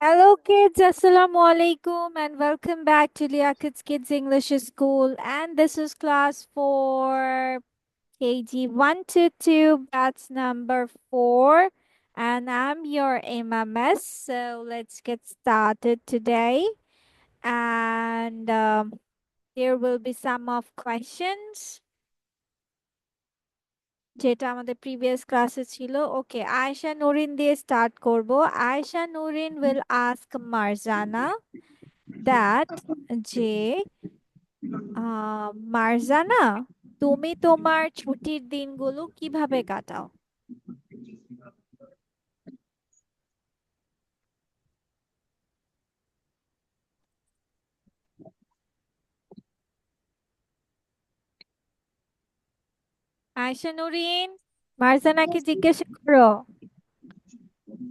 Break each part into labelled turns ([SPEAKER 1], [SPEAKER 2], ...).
[SPEAKER 1] Hello kids, Assalamu alaikum and welcome back to Leah Kids English School, and this is class 4 KG 1 to 2, batch number 4, and I'm your MMS. So let's get started today, and there will be some of questions যেটা আমাদের previous ক্লাসে ছিল। ওকে, আয়েশা নুরিন দিয়ে start করব। Ayesha Nurin will ask Marzana that যে মার্জানা, তুমি তোমার ছুটির দিনগুলো কিভাবে কাটাও? আয়েশা নুরিন, মার্জানাকে জিজ্ঞাসা করো।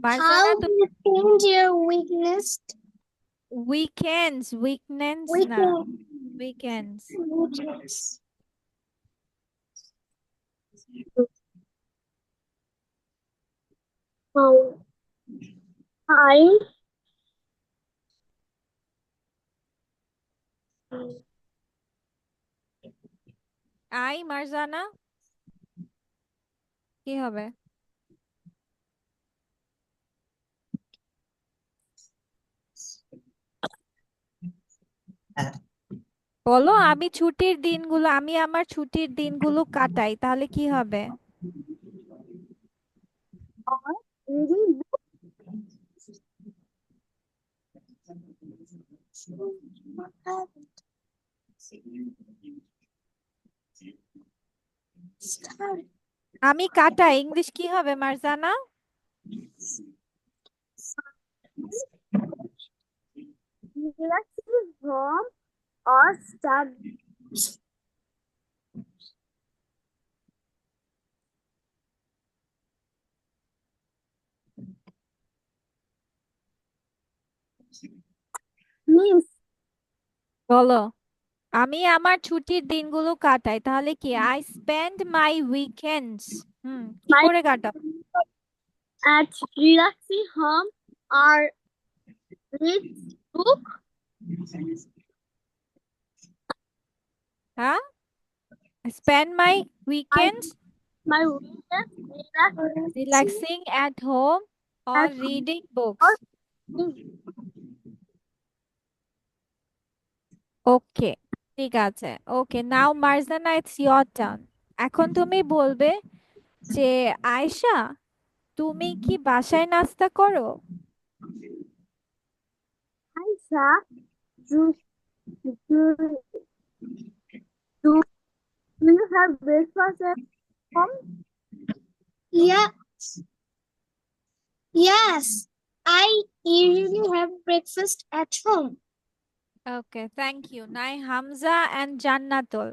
[SPEAKER 1] Marjana,
[SPEAKER 2] How do you spend your weakness?
[SPEAKER 1] Weekends না, weekends.
[SPEAKER 2] Weakness. How I
[SPEAKER 1] Marjana কি হবে? বলো, আমি আমার ছুটির দিনগুলো কাটাই, তাহলে কি হবে?
[SPEAKER 2] reading start
[SPEAKER 1] আমি কাটাই ইংলিশ কি হবে Marjana?
[SPEAKER 2] relaxing home or study. Means
[SPEAKER 1] বলো, আমি আমার ছুটির দিনগুলো কাটাই, তাহলে কি? I spend my weekends. কি
[SPEAKER 2] my
[SPEAKER 1] করে কাটাও?
[SPEAKER 2] at relaxing home or read book.
[SPEAKER 1] হ্যাঁ, spend my
[SPEAKER 2] I
[SPEAKER 1] weekends
[SPEAKER 2] my weekend relaxing
[SPEAKER 1] relaxing at home or
[SPEAKER 2] at
[SPEAKER 1] reading
[SPEAKER 2] home
[SPEAKER 1] books.
[SPEAKER 2] or reading.
[SPEAKER 1] ওকে, ঠিক আছে। ওকে, নাও মার্জানা, ইটস ইয়োর টার্ন। এখন তুমি বলবে যে আয়েশা, তুমি কি বাসায় নাস্তা করো?
[SPEAKER 2] Aisha, do, do you have breakfast at home? Yeah. Yes, I usually have breakfast at home.
[SPEAKER 1] Okay, thank you. Now Hamza and Jannatul.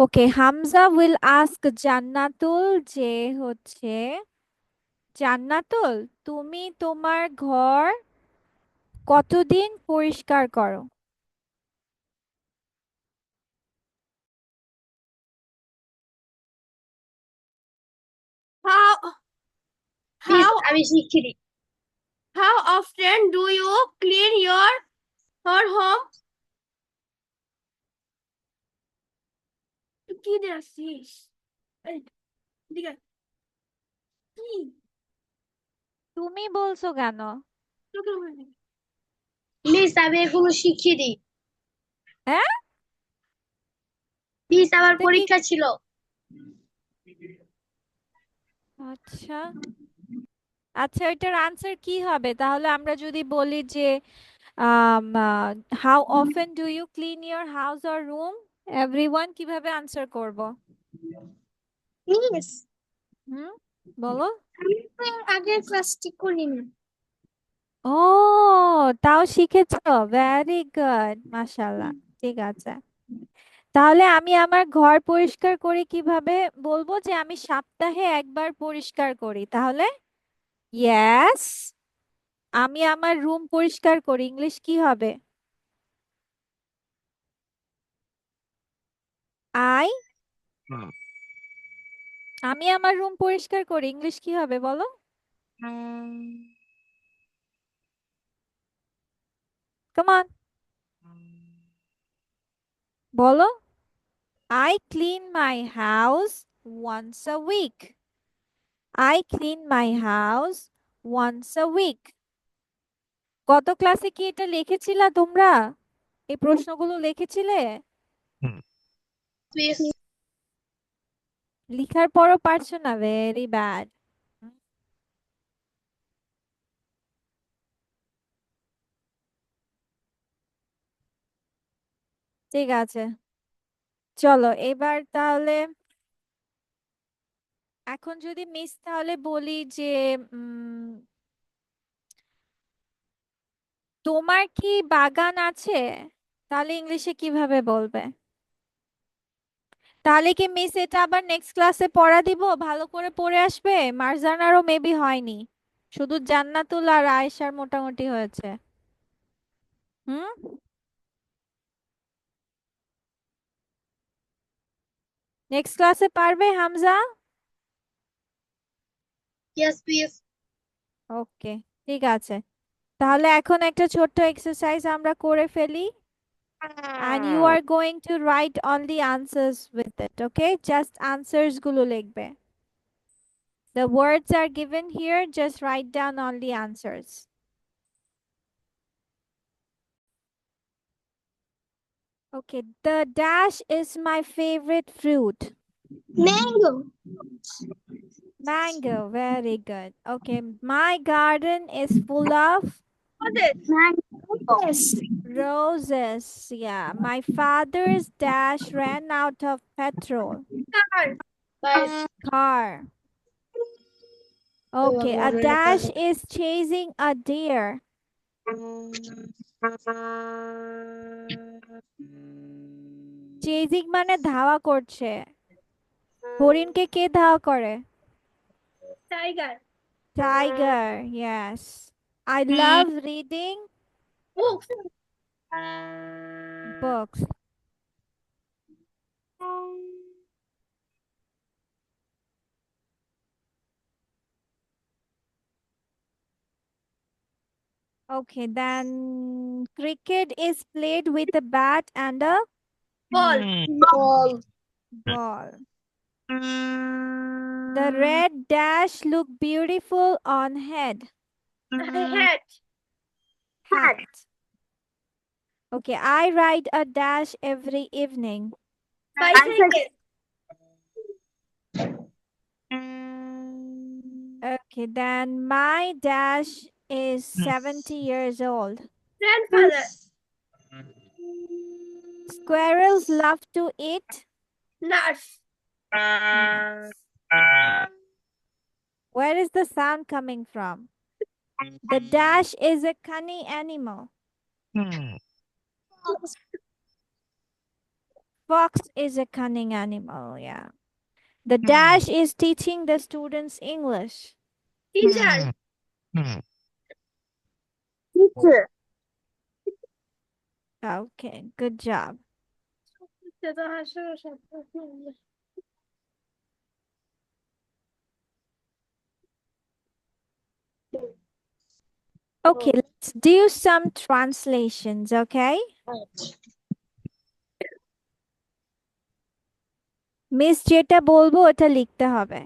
[SPEAKER 1] Okay, Hamza will ask Jannatul যে হচ্ছে, জান্নাতুল, তুমি তোমার ঘর কতদিন পরিষ্কার করো?
[SPEAKER 2] How how how often do you clean your home? কি দেখিস? এই, এদিকে আয়। কি?
[SPEAKER 1] তুমি বলছো কেন?
[SPEAKER 2] তোকে বলি। মিস আমি এগুলো শিখিয়ে দিই।
[SPEAKER 1] হ্যাঁ,
[SPEAKER 2] মিস আমার
[SPEAKER 1] তো কি?
[SPEAKER 2] পরীক্ষা ছিল।
[SPEAKER 1] আচ্ছা আচ্ছা, এটার আনসার কি হবে তাহলে? আমরা যদি বলি যে how often do you clean your house or room, everyone কিভাবে আনসার করব?
[SPEAKER 2] মিস
[SPEAKER 1] হুম, বলো।
[SPEAKER 2] আমি তো এর আগের ক্লাসটি করিনি।
[SPEAKER 1] ও, তাও শিখেছো, ভেরি গুড, মাশাআল্লাহ। ঠিক আছে, তাহলে আমি আমার ঘর পরিষ্কার করি কিভাবে? বলবো যে আমি সপ্তাহে একবার পরিষ্কার করি, তাহলে ইয়েস। আমি আমার রুম পরিষ্কার করি, ইংলিশ কি হবে? আই আমি আমার রুম পরিষ্কার করি, ইংলিশ কি হবে বলো? Come on, বলো। I clean my house once a week. I clean my house once a week. গত ক্লাসে কি এটা লিখেছিলা তোমরা? এই প্রশ্নগুলো লিখেছিলে?
[SPEAKER 2] Yes.
[SPEAKER 1] লিখার পরও পারছো না, ভেরি ব্যাড। ঠিক আছে, চলো এবার তাহলে। এখন যদি মিস তাহলে বলি যে তোমার কি বাগান আছে, তাহলে ইংলিশে কিভাবে বলবে? তাহলে কি মিস এটা আবার নেক্সট ক্লাসে পড়া দিব? ভালো করে পড়ে আসবে। মারজানারও মেবি হয়নি, শুধু জান্নাতুল আর আয়েশার মোটামুটি হয়েছে। হুম, নেক্সট ক্লাসে পারবে হামজা?
[SPEAKER 2] Yes, please.
[SPEAKER 1] ওকে, ঠিক আছে। তাহলে এখন একটা ছোট্ট এক্সারসাইজ আমরা করে ফেলি, and you are going to write only answers with it, okay? Just answers গুলো লিখবে। The words are given here, just write down only answers. Okay, the dash is my favorite fruit.
[SPEAKER 2] Mango.
[SPEAKER 1] Mango, very good. Okay, my garden is full of
[SPEAKER 2] Mango. Yes.
[SPEAKER 1] roses. Yeah, my father's dash ran out of petrol.
[SPEAKER 2] Car. Bye.
[SPEAKER 1] Car. Okay, a dash is chasing a deer. Chasing মানে ধাওয়া করছে। হরিণকে কে ধাওয়া করে?
[SPEAKER 2] Tiger.
[SPEAKER 1] Tiger, yes. I love reading
[SPEAKER 2] Books.
[SPEAKER 1] books. Okay, then cricket is played with a bat and a
[SPEAKER 2] Ball. Ball.
[SPEAKER 1] ball. The red dash look beautiful on head.
[SPEAKER 2] Hat.
[SPEAKER 1] Hat. Okay, I ride a dash every evening.
[SPEAKER 2] Bicycle.
[SPEAKER 1] Okay, then my dash is 70 years old.
[SPEAKER 2] Grandfather.
[SPEAKER 1] Squirrels love to eat
[SPEAKER 2] Nurse.
[SPEAKER 1] nuts. Where is the sound coming from? The dash is a cunning animal. Fox is a cunning animal, yeah. The dash is teaching the students English.
[SPEAKER 2] Teacher. Teacher.
[SPEAKER 1] Okay, good job. Okay, let's do some translations, okay? Miss যেটা বলবো ওটা লিখতে হবে।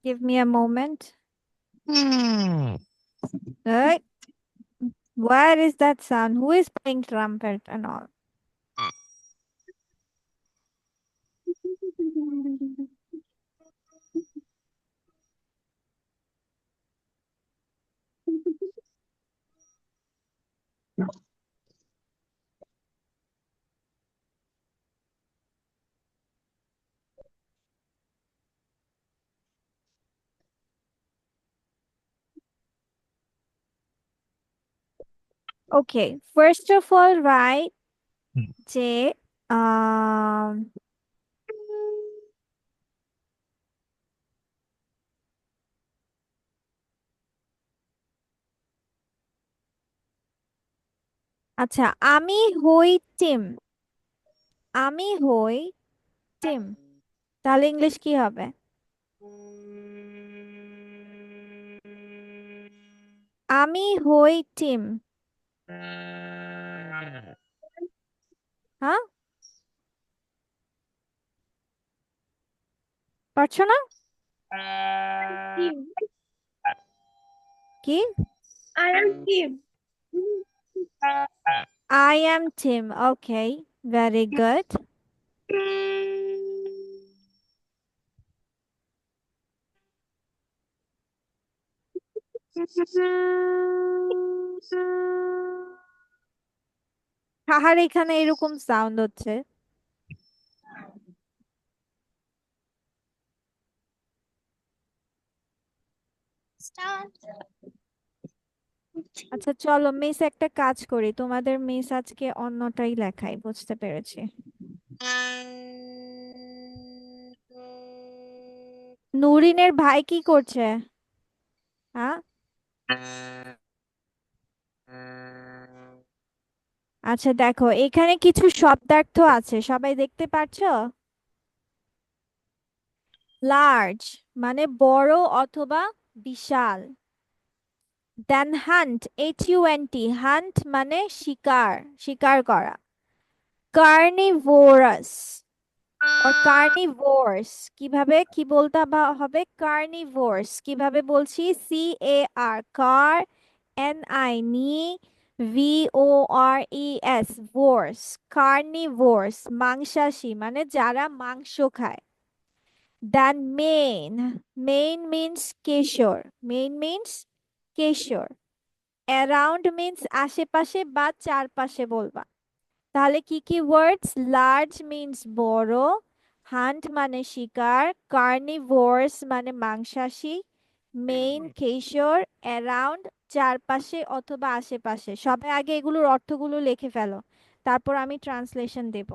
[SPEAKER 1] Give me a moment. Hey, where is that sound? Who is playing trumpet and all? Okay, first of all, write যে um আচ্ছা, আমি হই team. আমি হই টিম। তাহলে ইংলিশ কি হবে? আমি হই টিম। হ্যাঁ, পারছো না?
[SPEAKER 2] Team.
[SPEAKER 1] কি?
[SPEAKER 2] I am team.
[SPEAKER 1] I am Tim. Okay, very good. কাহার এখানে এরকম সাউন্ড হচ্ছে?
[SPEAKER 2] Start.
[SPEAKER 1] আচ্ছা চলো মিস একটা কাজ করি, তোমাদের মিস আজকে অন্যটাই লেখাই, বুঝতে পেরেছি। নুরিনের ভাই কি করছে? হ্যাঁ, আচ্ছা দেখো এখানে কিছু শব্দার্থ আছে, সবাই দেখতে পাচ্ছো? লার্জ মানে বড় অথবা বিশাল। দেন হান্ট, HUNT, হান্ট মানে শিকার, শিকার করা। কার্নিভোরাস or carnivores, কিভাবে কি বলতে হবে? কার্নিভোরস কিভাবে বলছি? CAR, কার, NI নি, VORES, ভোর্স, কার্নিভোরস মাংসাশী মানে যারা মাংস খায়। দেন মেইন, মেইন মিন্স কেশর, মেইন মিন্স কেশর। অ্যারাউন্ড মিন্স আশেপাশে বা চারপাশে বলবা। তাহলে কি কি ওয়ার্ডস? লার্জ মিন্স বড়, হান্ট মানে শিকার, কার্নিভোরস মানে মাংসাশী, মেইন কেশর, অ্যারাউন্ড চারপাশে অথবা আশেপাশে। সবাই আগে এগুলোর অর্থগুলো লিখে ফেলো, তারপর আমি ট্রান্সলেশন দেব।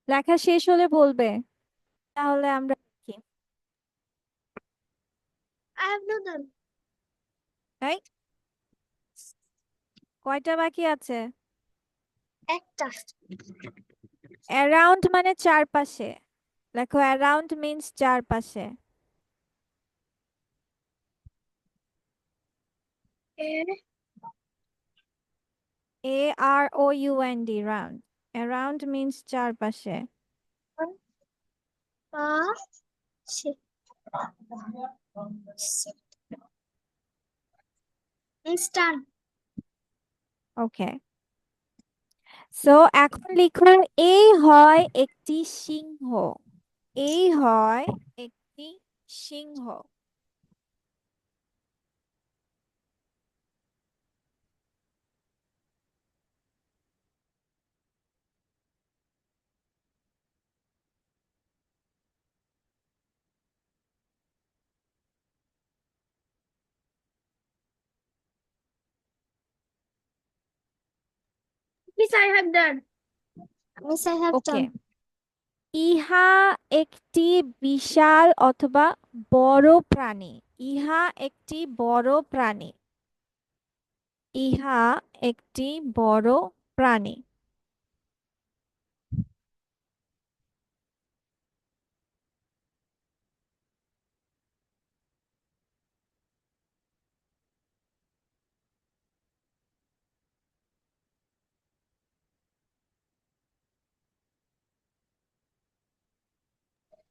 [SPEAKER 1] লেখা শেষ হলে বলবে, তাহলে আমরা লিখি।
[SPEAKER 2] I have no done.
[SPEAKER 1] এই কয়টা বাকি আছে?
[SPEAKER 2] একটা
[SPEAKER 1] অ্যারাউন্ড মানে চারপাশে, দেখো অ্যারাউন্ড মিন্স চারপাশে।
[SPEAKER 2] এ
[SPEAKER 1] AROUND, রাউন্ড, অ্যারাউন্ড মিন্স চারপাশে।
[SPEAKER 2] পাশে ইনস্টান্ট
[SPEAKER 1] ওকে, সো এখন লিখো, এই হয় একটি সিংহ, এই হয় একটি সিংহ।
[SPEAKER 2] Miss I have done miss I have
[SPEAKER 1] okay,
[SPEAKER 2] done
[SPEAKER 1] ইহা একটি বিশাল অথবা বড় প্রাণী, ইহা একটি বড় প্রাণী, ইহা একটি বড় প্রাণী।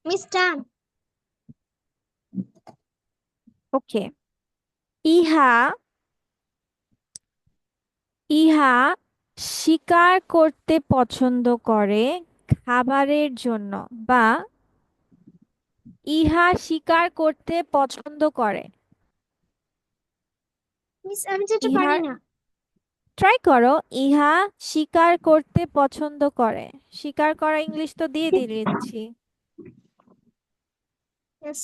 [SPEAKER 2] Miss Tan.
[SPEAKER 1] ওকে। ইহা ইহা শিকার করতে পছন্দ করে খাবারের জন্য, বা ইহা শিকার করতে পছন্দ করে।
[SPEAKER 2] মিস আমি যেটা পারি
[SPEAKER 1] ইহার
[SPEAKER 2] না।
[SPEAKER 1] ট্রাই করো। ইহা শিকার করতে পছন্দ করে। শিকার করা ইংলিশ তো দিয়ে দিচ্ছি।
[SPEAKER 2] Yes.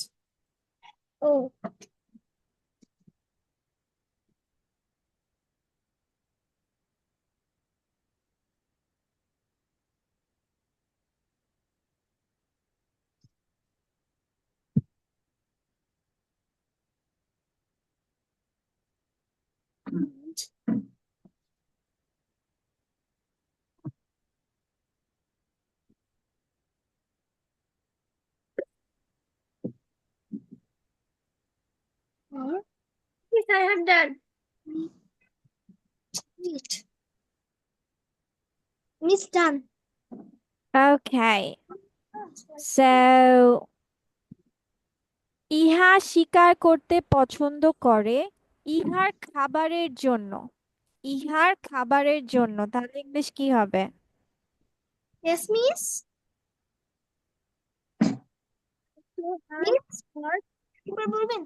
[SPEAKER 2] O Yes, I have done. Wait. Miss Tan.
[SPEAKER 1] Okay, so ইহা শিকার করতে পছন্দ করে ইহার খাবারের জন্য। ইহার খাবারের জন্য, তাহলে ইংলিশ কি হবে?
[SPEAKER 2] Yes, Miss. Miss. একবার বলবেন?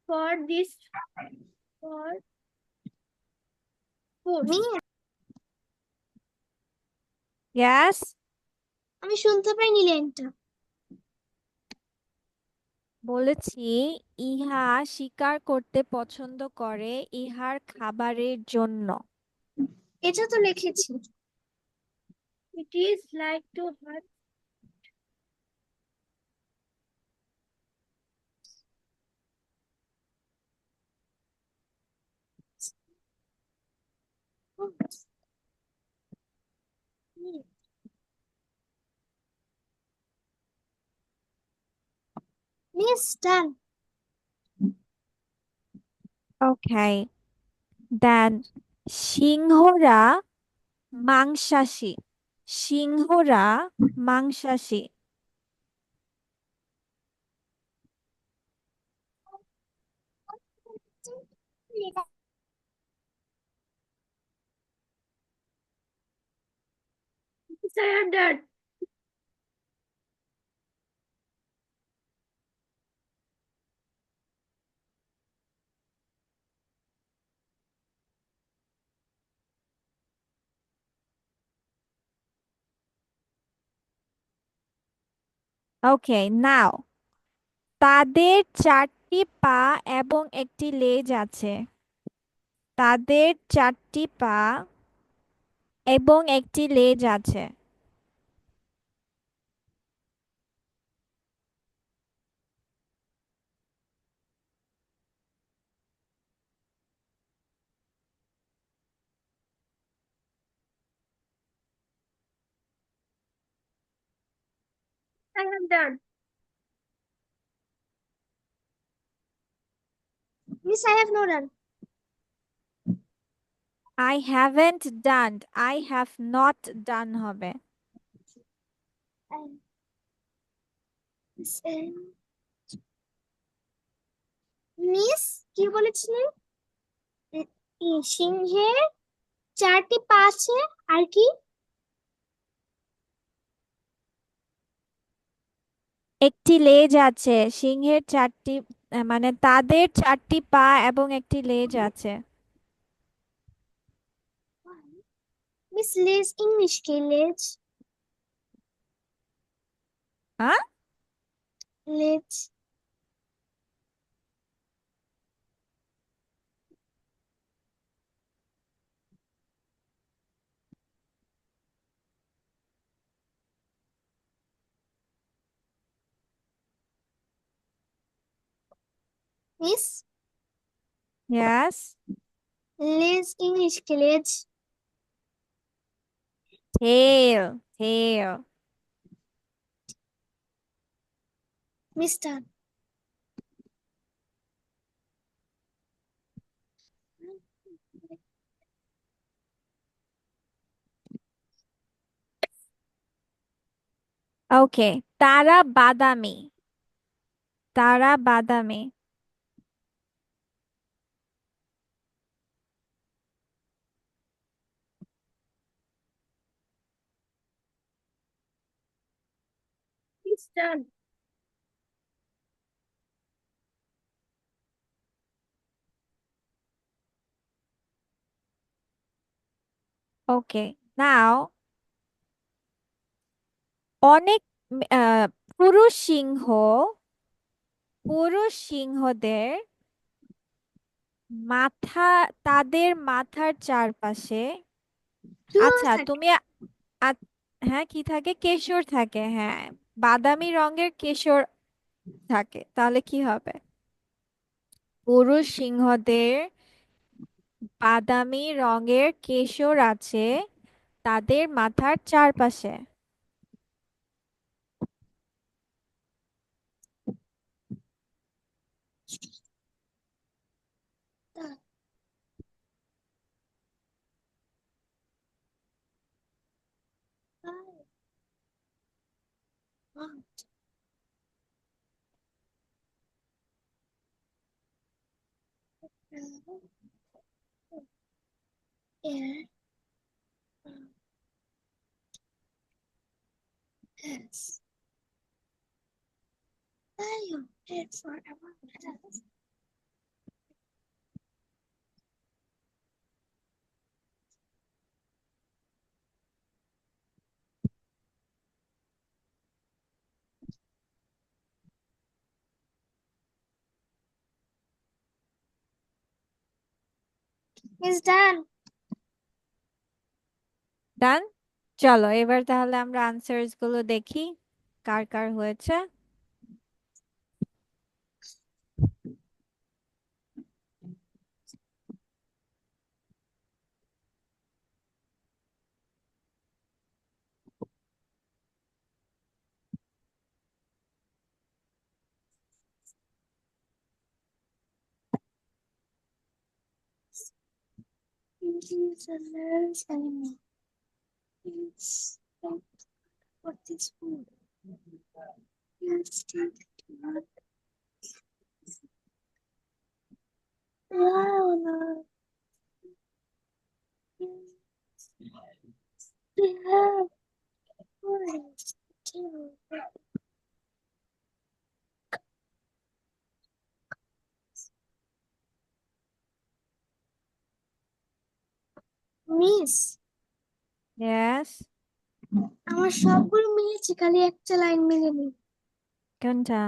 [SPEAKER 2] For this. For. Miss.
[SPEAKER 1] Yes,
[SPEAKER 2] আমি শুনতে পাইনি লাইনটা।
[SPEAKER 1] বলেছি ইহা শিকার করতে পছন্দ করে ইহার খাবারের জন্য।
[SPEAKER 2] এটা তো লিখেছি। It is like to hunt. Miss Tan.
[SPEAKER 1] Okay, then সিংহরা মাংসাশী। সিংহরা মাংসাশী।
[SPEAKER 2] Yes, I have done.
[SPEAKER 1] ওকে, নাও তাদের চারটি পা এবং একটি লেজ আছে। তাদের চারটি পা এবং একটি লেজ আছে।
[SPEAKER 2] I have done. Miss, I have no done.
[SPEAKER 1] I haven't done, I have not done হবে।
[SPEAKER 2] মিস কি বলেছিলেন? সিংহের চারটি পা আছে আর কি?
[SPEAKER 1] একটি লেজ আছে। সিংহের চারটি, মানে তাদের চারটি পা এবং একটি লেজ আছে।
[SPEAKER 2] মিস লেজ ইংলিশ কি লেজ?
[SPEAKER 1] হ্যাঁ,
[SPEAKER 2] লেজ। মিস
[SPEAKER 1] ইয়েস,
[SPEAKER 2] লেজ ইংলিশ কি লেজ?
[SPEAKER 1] টেল, টেল।
[SPEAKER 2] মিস্টার।
[SPEAKER 1] ওকে, তারা বাদামি। তারা বাদামি।
[SPEAKER 2] It's done.
[SPEAKER 1] ওকে, নাও অনেক আহ, পুরুষ সিংহ পুরুষ সিংহদের মাথা, তাদের মাথার চারপাশে,
[SPEAKER 2] চুল
[SPEAKER 1] আচ্ছা
[SPEAKER 2] থাকে।
[SPEAKER 1] তুমি আ- হ্যাঁ কি থাকে? কেশর থাকে, হ্যাঁ। বাদামি রঙের কেশর থাকে, তাহলে কি হবে? পুরুষ সিংহদের বাদামি রঙের কেশর আছে তাদের মাথার চারপাশে।
[SPEAKER 2] The lion air has lion head for a moment. Is done.
[SPEAKER 1] ডান। চলো এবার তাহলে আমরা আনসার্স গুলো দেখি কার কার হয়েছে।
[SPEAKER 2] It is a large animal. It's like what is food. It's not lion. They have horns too. Miss,
[SPEAKER 1] yes.
[SPEAKER 2] আমার সবগুলো মিলেছে, খালি একটা লাইন মিলেনি।
[SPEAKER 1] কোনটা?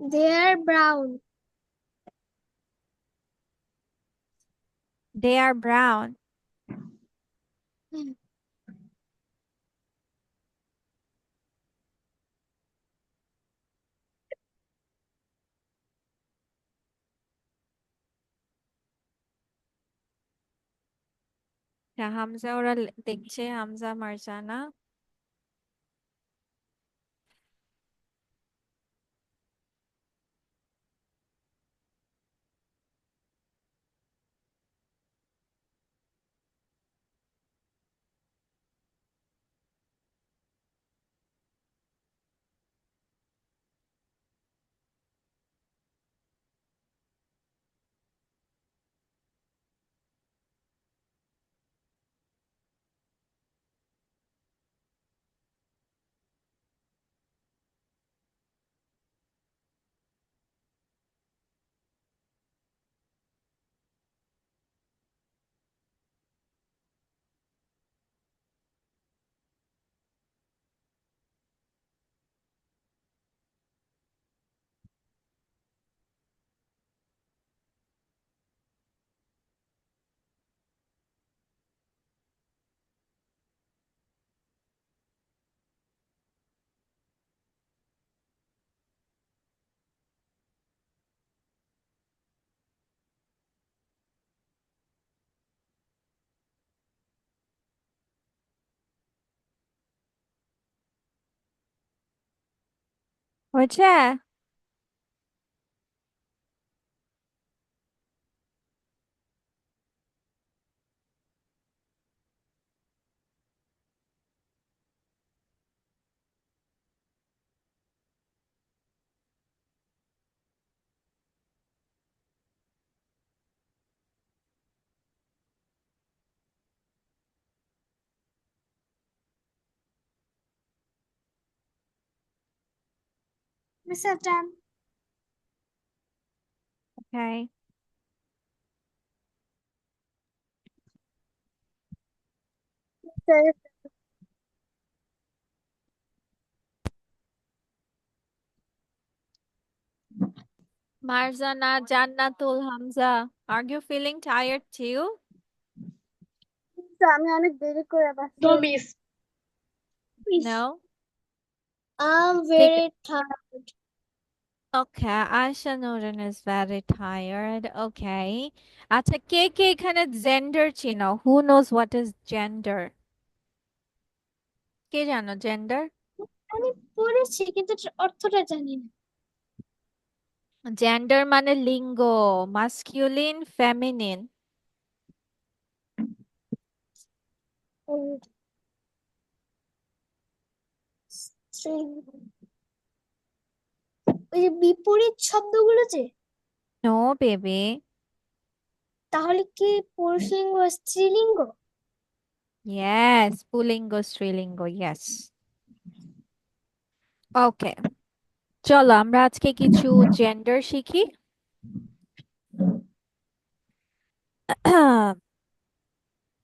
[SPEAKER 2] দে আর ব্রাউন।
[SPEAKER 1] দে আর ব্রাউন। হামজা ওরা দেখছে, হামজা মারজানা। হয়েছে।
[SPEAKER 2] Mr. Tan.
[SPEAKER 1] Okay.
[SPEAKER 2] Sir.
[SPEAKER 1] Marzana, Jannatul, Hamza, are you feeling tired too?
[SPEAKER 2] আমি অনেক দেরি করে বাসে No, miss.
[SPEAKER 1] No?
[SPEAKER 2] I'm
[SPEAKER 1] ঠিক
[SPEAKER 2] very tired.
[SPEAKER 1] Okay, Aisha Nurin is very tired. Okay. আচ্ছা কে কে এখানে gender চিনো? Who knows what is gender? কে জানো gender?
[SPEAKER 2] আমি পড়েছি কিন্তু অর্থটা জানি না।
[SPEAKER 1] Gender মানে লিঙ্গ, masculine, feminine.
[SPEAKER 2] ওই যে বিপরীত শব্দগুলো যে
[SPEAKER 1] No, baby.
[SPEAKER 2] তাহলে কি পুরুষলিঙ্গ স্ত্রীলিঙ্গ?
[SPEAKER 1] Yes, পুলিঙ্গ, স্ত্রীলিঙ্গ, yes. Okay. চলো আমরা আজকে কিছু gender শিখি।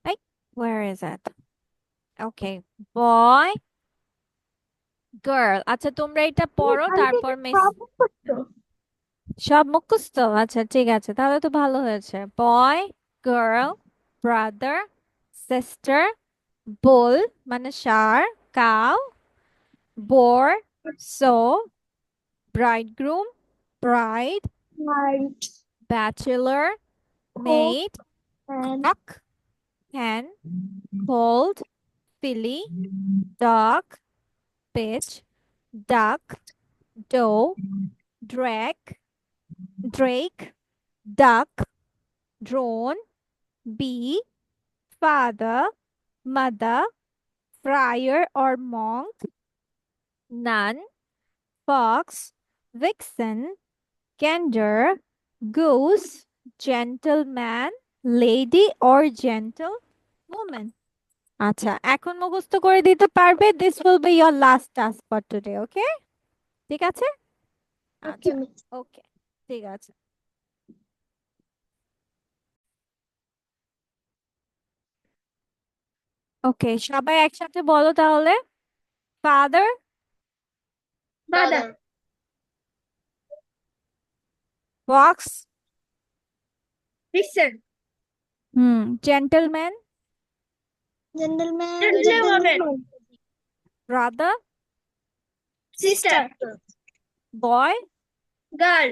[SPEAKER 1] Hey, where is it? Okay, boy, girl. আচ্ছা তোমরা এটা পড়ো তারপর মিস সব মুখস্থ? আচ্ছা ঠিক আছে, তাহলে তো ভালো হয়েছে। Boy, girl, brother, sister, bull মানে ষাঁড়, cow, boar, sow, bridegroom, bride,
[SPEAKER 2] Right.
[SPEAKER 1] Bachelor,
[SPEAKER 2] Cold
[SPEAKER 1] maid,
[SPEAKER 2] and
[SPEAKER 1] cock, hen, cold, filly, dog, bitch, duck, doe, drake, duck, drone, bee, father, mother, friar or monk, nun, fox, vixen, gander, goose, gentleman, lady or gentlewoman. আচ্ছা এখন মুখস্থ করে দিতে পারবে। This will be your last task for today, okay? ঠিক আছে? আচ্ছা ওকে ঠিক আছে। ওকে সবাই একসাথে বলো তাহলে। Father,
[SPEAKER 2] brother.
[SPEAKER 1] fox,
[SPEAKER 2] Listen.
[SPEAKER 1] Gentleman,
[SPEAKER 2] Gentleman. Gentlewoman.
[SPEAKER 1] brother,
[SPEAKER 2] Sister.
[SPEAKER 1] boy,
[SPEAKER 2] Girl.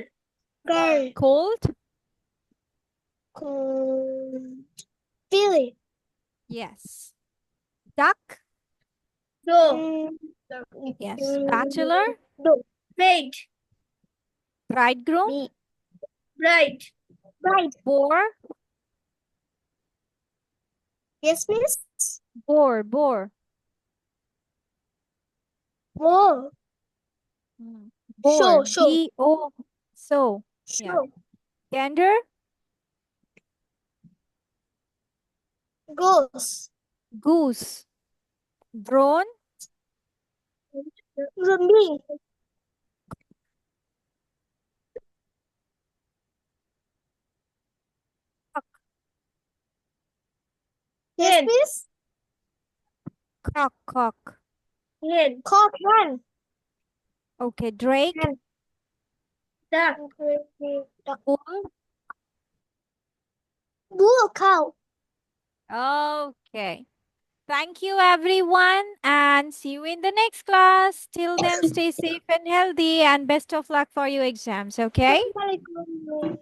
[SPEAKER 2] Girl.
[SPEAKER 1] colt,
[SPEAKER 2] Cold. Billy.
[SPEAKER 1] yes, duck,
[SPEAKER 2] No.
[SPEAKER 1] yes, bachelor,
[SPEAKER 2] No. Maid.
[SPEAKER 1] bridegroom,
[SPEAKER 2] Bride. Bride.
[SPEAKER 1] boar,
[SPEAKER 2] Yes, miss.
[SPEAKER 1] boar,
[SPEAKER 2] Whoa.
[SPEAKER 1] boar,
[SPEAKER 2] Show.
[SPEAKER 1] B-O, so, yeah,
[SPEAKER 2] Show.
[SPEAKER 1] gander,
[SPEAKER 2] Goose.
[SPEAKER 1] goose, drone,
[SPEAKER 2] Me.
[SPEAKER 1] cock,
[SPEAKER 2] Yes, miss.
[SPEAKER 1] cock,
[SPEAKER 2] Hen. Cock. Hen.
[SPEAKER 1] okay, drake,
[SPEAKER 2] Hen. Duck.
[SPEAKER 1] bull,
[SPEAKER 2] Bull. Cow.
[SPEAKER 1] okay. Thank you, everyone, and see you in the next class. Till then, stay safe and healthy, and best of luck for your exams, okay?
[SPEAKER 2] Assalamualaikum.